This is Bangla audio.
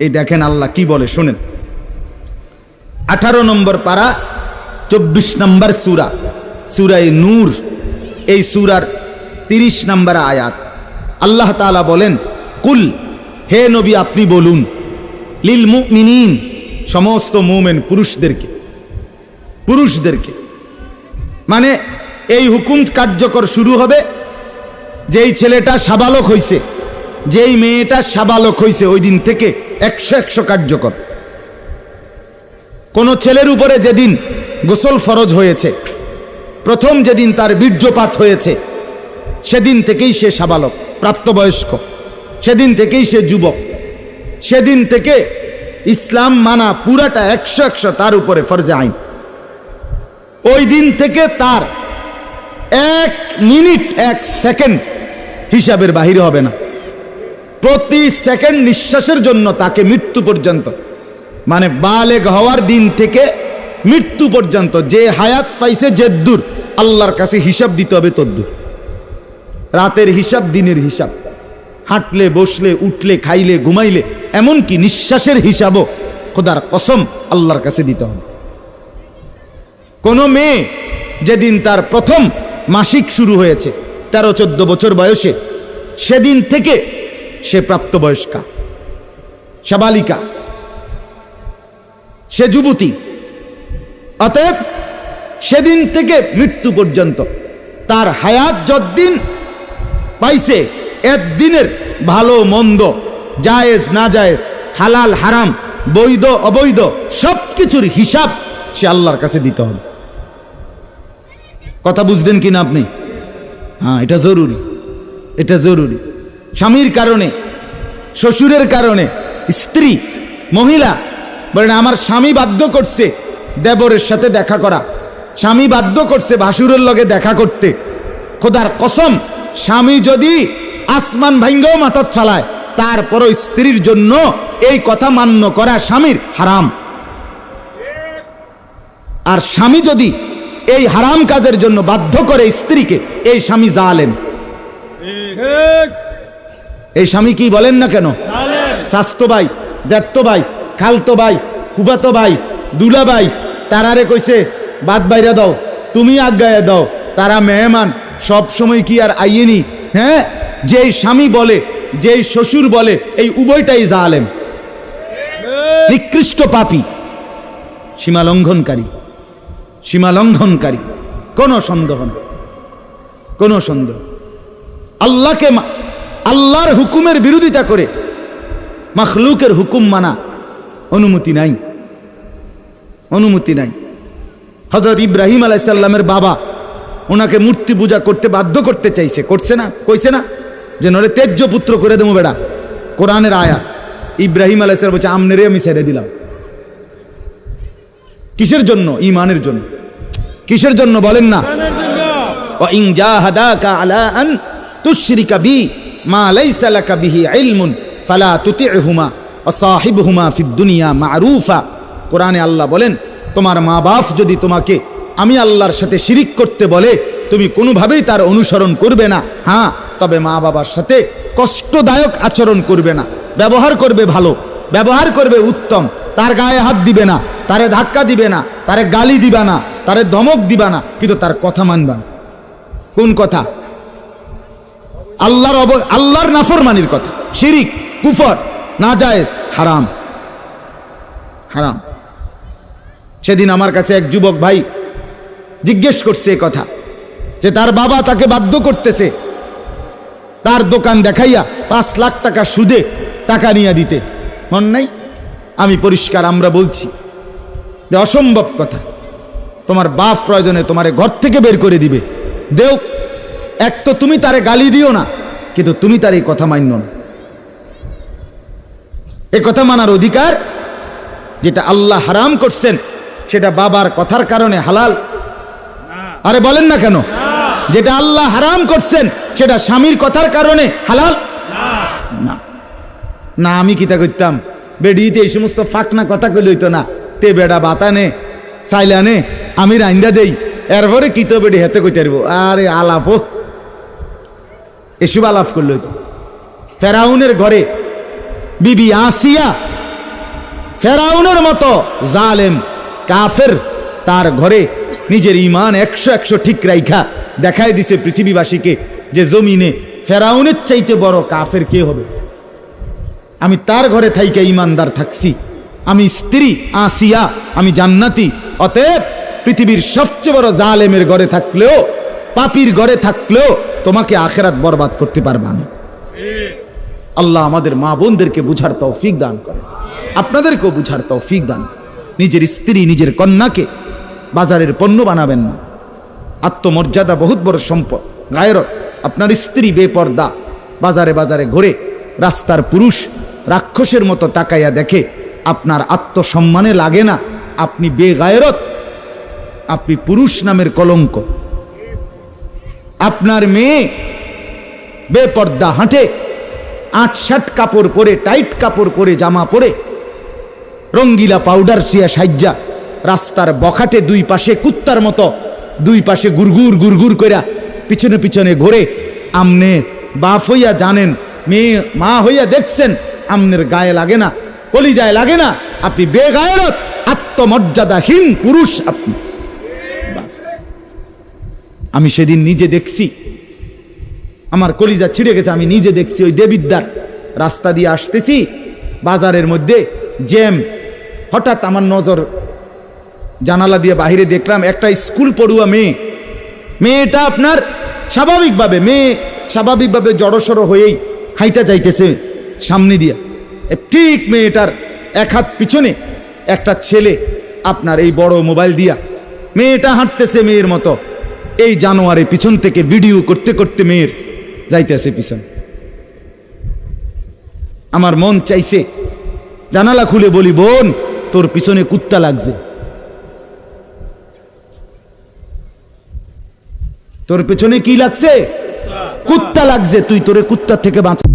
এই দেখেন আল্লাহ কি বলে শোনেন। 18 নম্বর পারা 24 নম্বর সূরা, সূরায়ে নূর, এই সূরার 30 নম্বর আয়াত। আল্লাহ তাআলা বলেন, কুল, হে নবী আপনি বলুন, লিল মুমিনিন, সমস্ত মুমিন পুরুষদেরকে, মানে এই হুকুম কার্যকর শুরু হবে যেই ছেলেটা সাবালক হইছে, যেই মেয়েটা সাবালক হইছে, ওই দিন থেকে 100 কার্যকর। কোন ছেলের উপরে যেদিন গোসল ফরজ হয়েছে, প্রথম যেদিন তার বীর্যপাত হয়েছে, সেদিন থেকেই সে সাবালক, প্রাপ্তবয়স্ক, সেদিন থেকেই সে যুবক, সেদিন থেকে ইসলাম মানা পুরাটা 100 তার উপরে ফরজে আইন। ওই দিন থেকে তার 1 মিনিট 1 সেকেন্ড হিসাবের বাহিরে হবে না। প্রতি সেকেন্ড নিঃশ্বাসের জন্য তাকে মৃত্যু পর্যন্ত, মানে বালেগ হওয়ার দিন থেকে মৃত্যু পর্যন্ত যে হায়াত পাইছে যেদ্দুর, আল্লাহর কাছে হিসাব দিতে হবে তদ্দুর। রাতের হিসাব, দিনের হিসাব, হাঁটলে, বসলে, উঠলে, খাইলে, ঘুমাইলে, এমনকি নিঃশ্বাসের হিসাবও খোদার কসম আল্লাহর কাছে দিতে হবে। কোন মেয়ে যেদিন তার প্রথম মাসিক শুরু হয়েছে 13-14 বছর বয়সে, সেদিন থেকে সে প্রাপ্তবয়স্কা, সাবালিকা, সে যুবতী। অতএব সেদিন থেকে মৃত্যু পর্যন্ত তার হায়াত যতদিন পাইছে, একদিনের ভালো মন্দ, জায়েজ না জায়েজ, হালাল হারাম, বৈধ অবৈধ, সব কিছুর হিসাব সে আল্লাহর কাছে দিতে হবে। কথা বুঝলেন কিনা আপনি? হ্যাঁ, এটা জরুরি, এটা জরুরি। স্বামীর কারণে, শ্বশুরের কারণে, স্ত্রী, মহিলা বলেন আমার স্বামী বাধ্য করছে দেবরের সাথে দেখা করা, স্বামী বাধ্য করছে ভাসুরের লগে দেখা করতে, খোদার কসম স্বামী যদি আসমান ভাঙ্গাও মাথাত ফালায়, তারপরও স্ত্রীর জন্য এই কথা মান্য করা স্বামীর হারাম। আর স্বামী যদি এই হারাম কাজের জন্য বাধ্য করে স্ত্রীকে, এই স্বামী জালেম। এই স্বামী কি বলেন না কেন? শাস্তো ভাই, জ্যাঠতো ভাই, খালতো ভাই, ফুফাতো ভাই, দুলা ভাই, তারারে কইছে বাদ বাইরা দাও, তুমি আজ্ঞায় দাও, তারা মেহমান, সব সময় কি আর আইয়েনি? হ্যাঁ, যেই স্বামী বলে, যেই শ্বশুর বলে, এই উভয়টাই জালেম, নিকৃষ্ট পাপী, সীমালঙ্ঘনকারী, সীমালঙ্ঘনকারী, কোনো সন্দেহ নেই, কোনো সন্দেহ। আল্লাহকে, আল্লাহর হুকুমের বিরোধিতা করে মাখলুকের হুকুম মানা অনুমতি নাই, অনুমতি নাই। হযরত ইব্রাহিম আলাইহিস সালামের বাবা ওনাকে মূর্তি পূজা করতে বাধ্য করতে চাইছে, করছে না? কইছে না যে নরে তেজ্য পুত্র করে দেবো বেড়া? কোরআনের আয়াত। ইব্রাহিম আলাইহিস সালাম বলছে আমনেরে আমি ছেড়ে দিলাম। কিসের জন্য? ঈমানের জন্য। কিসের জন্য বলেন না? ওয়া ইন জাহাদাকা আলা আন তুশরিকা বি মা লাইসা লাকা বিহি ইলমুন ফালা তুতি'হুমা ওয়া সাহিবহুমা ফিদ দুনিয়া মা'রুফা। কোরআনে আল্লাহ বলেন, তোমার মা বাপ যদি তোমাকে আমি আল্লাহর সাথে শিরিক করতে বলে, তুমি কোনোভাবেই তার অনুসরণ করবে না। হ্যাঁ, তবে মা বাবার সাথে কষ্টদায়ক আচরণ করবে না, ব্যবহার করবে ভালো, ব্যবহার করবে উত্তম, তার গায়ে হাত দিবে না, তারে ধাক্কা দিবে না, তারে গালি দিবা না, তারে ধমক দিবা না, কিন্তু তার কথা মানবা না। কোন কথা? আল্লাহর নাফরমানির কথা, শিরিক, কুফর, নাজায়েজ, হারাম, হারাম। সেদিন আমার কাছে এক যুবক ভাই জিজ্ঞেস করছে কথা, যে তার বাবা তাকে বাধ্য করতেছে তার দোকান দেখাইয়া 5 লাখ টাকা সুদে টাকা নিয়ে দিতে। মন নাই? আমি পরিষ্কার আমরা বলছি যে অসম্ভব কথা। তোমার বাপ প্রয়োজনে তোমারে ঘর থেকে বের করে দিবে, দেও। এক তো তুমি তারে গালি দিও না, কিন্তু তুমি তার এই কথা মান্য না। এই কথা মানার অধিকার, যেটা আল্লাহ হারাম করছেন সেটা বাবার কথার কারণে হালাল? আরে বলেন না কেন? যেটা আল্লাহ হারাম করছেন সেটা স্বামীর কথার কারণে হালাল না। না, আমি কিতা করতাম, বেডিতে এই সমস্ত ফাঁকনা কথা কইলে হইতো না। তে বেড়া বাতানে চাইলানে আমি রাইন্দা দেই, এরপরে কিতো বেডি হেতে কইতে পারবো। আরে আলাপ, এসব আলাপ করলে হইতো। ফেরাউনের ঘরে বিবি আসিয়া ফেরাউনের মতো জালেম কাফের তার ঘরে নিজের ঈমান 100 ঠিক রাইখা দেখায় দিছে পৃথিবীবাসীকে যে জমিনে ফেরাউনের চাইতে বড় কাফের কে হবে। আমি তার ঘরে থাইকে ঈমানদার থাকছি, আমি স্ত্রী আসিয়া, আমি জান্নাতি। অতএব পৃথিবীর সবচেয়ে বড় জালেমের ঘরে থাকলেও, পাপীর ঘরে থাকলেও তোমাকে আখেরাত বরবাদ করতে পারবা না। আল্লাহ আমাদের মা বোনদেরকে বুঝার তৌফিক দান করে, আপনাদেরকেও বুঝার তৌফিক দান। নিজের স্ত্রী নিজের কন্যাকে বাজারের পণ্য বানাবেন না। আত্মমর্যাদা বহুত বড় সম্পদ, গায়রত। আপনার স্ত্রী বেপর্দা বাজারে বাজারে ঘুরে, রাস্তার পুরুষ রাক্ষসের মতো তাকাইয়া দেখে, আপনার আত্মসম্মানে লাগে না, আপনি বেগায়রত, আপনি পুরুষ নামের কলঙ্ক। আপনার মেয়ে বেপর্দা হাঁটে, 8-7 কাপড় পরে, টাইট কাপড় পরে, জামা পরে, রঙ্গিলা পাউডার সিয়া সাজ্জা রাস্তার বখাটে দুই পাশে কুত্তার মতো দুই পাশে গুরগুর গুরগুর কইরা পিছনে পিছনে ঘোরে। আমনে বাপ হইয়া জানেন, মেয়ে মা হইয়া দেখছেন, আমনের গায়ে লাগে না, কলিজায় লাগে না, আপনি বেগায়রত, আত্মমর্যাদাহীন পুরুষ আপনি। আমি সেদিন নিজে দেখছি, আমার কলিজা ছিঁড়ে গেছে। আমি নিজে দেখছি, ওই দেবিদ্দার রাস্তা দিয়ে আসতেছি, বাজারের মধ্যে জ্যাম। হঠাৎ আমার নজর জানালা দিয়ে বাহিরে দেখলাম একটা স্কুল পড়ুয়া মেয়েটা আপনার স্বাভাবিকভাবে জড়সড় হয়েই হাইটা যাইতেছে সামনে দিয়ে। ঠিক মেয়েটার এক হাত পিছনে একটা ছেলে আপনার এই বড় মোবাইল দিয়া, মেয়েটা হাঁটতেছে মেয়ের মতো, এই জানোয়ারে পিছন থেকে ভিডিও করতে করতে মেয়ের যাইতেছে পিছন। আমার মন চাইছে জানালা খুলে বলি, বোন তোর পিছনে কুত্তা লাগছে, তোর পেছনে কি লাগছে? কুত্তা লাগছে, তুই তোরে কুত্তা থেকে বাঁচা।